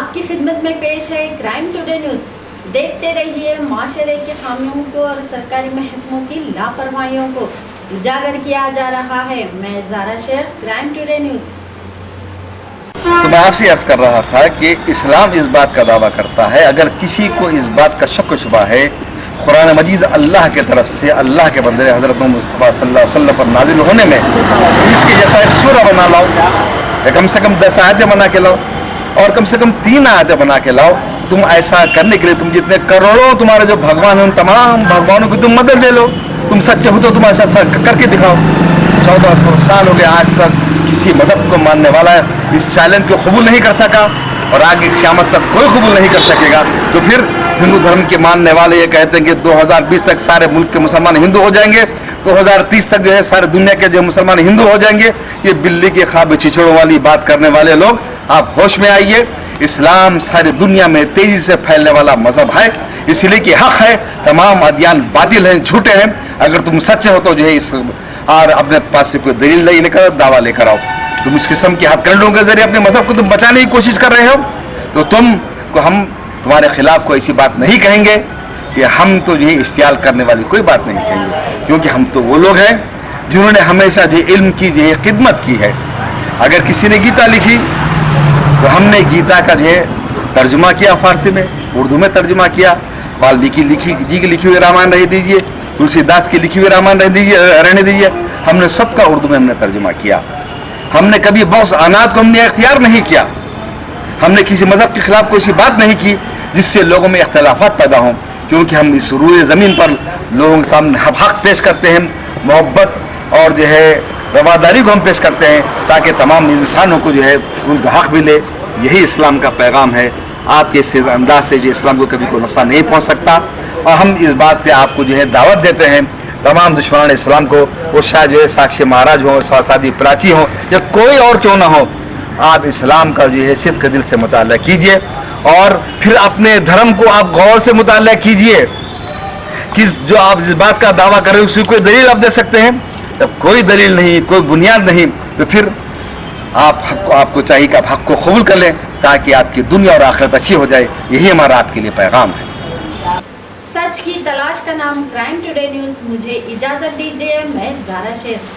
آپ کی خدمت میں پیش ہے کرائم ٹوڈے نیوز. دیکھتے رہیے معاشرے کی خامیوں کو اور سرکاری محکموں کی لاپرواہیوں کو اجاگر کیا جا رہا ہے. میں زارا شیخ، کرائم ٹوڈے نیوز. تو میں آپ سے عرض کر رہا تھا کہ اسلام اس بات کا دعویٰ کرتا ہے، اگر کسی کو اس بات کا شک و شبہ ہے، قرآن مجید اللہ کے طرف سے اللہ کے بندے حضرت مصطفیٰ صلی اللہ علیہ وسلم پر نازل ہونے میں اس کے جیسا ایک سورہ بنا لاؤ، یا کم سے کم 10 آیتیں بنا کے لاؤ، اور کم سے کم 3 آیتیں بنا کے لاؤ. تم ایسا کرنے کے لیے تم جتنے کروڑوں تمہارے جو بھگوان ہیں ان تمام بھگوانوں کی تم مدد لے لو. تم سچے ہو تو تم ایسا کر کے دکھاؤ. 1400 سال ہو گئے آج تک کسی مذہب کو ماننے والا اس چیلنج کو قبول نہیں کر سکا، اور آگے قیامت تک کوئی قبول نہیں کر سکے گا. تو پھر ہندو دھرم کے ماننے والے یہ کہتے ہیں کہ 2020 تک سارے ملک کے مسلمان ہندو ہو جائیں گے، 2030 تک جو ہے سارے دنیا کے جو مسلمان ہندو ہو جائیں گے. یہ بلی کے خواب چچڑوں والی بات کرنے والے لوگ، آپ ہوش میں آئیے. اسلام ساری دنیا میں تیزی سے پھیلنے والا مذہب ہے، اس لیے کہ حق ہے. تمام ادیان باطل ہیں، جھوٹے ہیں. اگر تم سچے ہو تو جو ہے اس اور اپنے پاس سے کوئی دلیل نہیں لے کر دعویٰ لے کر آؤ. تم اس قسم کی ہتھ کنڈوں کے ذریعے اپنے مذہب کو تم بچانے کی کوشش کر رہے ہو، تو ہم تمہارے خلاف کوئی ایسی بات نہیں کہیں گے کہ ہم تو یہ استعمال کرنے والی کوئی بات نہیں کہیں گے، کیونکہ ہم تو وہ لوگ ہیں جنہوں نے ہمیشہ جو علم کی جو خدمت کی ہے. اگر کسی نے گیتا لکھی تو ہم نے گیتا کا جو ہے ترجمہ کیا، فارسی میں، اردو میں ترجمہ کیا. والمیکی جی کی لکھی ہوئی رامان رہنے دیجیے، تلسی داس کی لکھی ہوئی رامان رہنے دیجیے، ہم نے سب کا اردو میں ہم نے ترجمہ کیا. ہم نے کبھی بغض عناد کو ہم نے اختیار نہیں کیا. ہم نے کسی مذہب کے خلاف کوئی سی بات نہیں کی جس سے لوگوں میں اختلافات پیدا ہوں، کیونکہ ہم اس روئے زمین پر لوگوں کے سامنے حق پیش کرتے ہیں، محبت اور جو ہے رواداری کو ہم پیش کرتے ہیں، تاکہ تمام انسانوں کو جو ہے ان کا حق ملے. یہی اسلام کا پیغام ہے. آپ کے اس انداز سے جو اسلام کو کبھی کوئی نقصان نہیں پہنچ سکتا، اور ہم اس بات سے آپ کو جو ہے دعوت دیتے ہیں تمام دشمنان اسلام کو، وہ شاہ جو ہے ساکشی مہاراج ہوں، سادی پراچی ہوں، یا کوئی اور کیوں نہ ہو، آپ اسلام کا جو ہے صدق دل سے مطالعہ کیجئے، اور پھر اپنے دھرم کو آپ غور سے مطالعہ کیجئے. جو آپ اس بات کا دعویٰ کر رہے ہیں اس کی کوئی دلیل آپ دے سکتے ہیں؟ جب کوئی دلیل نہیں، کوئی بنیاد نہیں، تو پھر آپ کو چاہیے کہ آپ حق کو قبول کر لیں، تاکہ آپ کی دنیا اور آخرت اچھی ہو جائے. یہی ہمارا آپ کے لیے پیغام ہے. سچ کی تلاش کا نام کرائم ٹوڈے نیوز. مجھے اجازت دیجیے. میں زارا شیخ.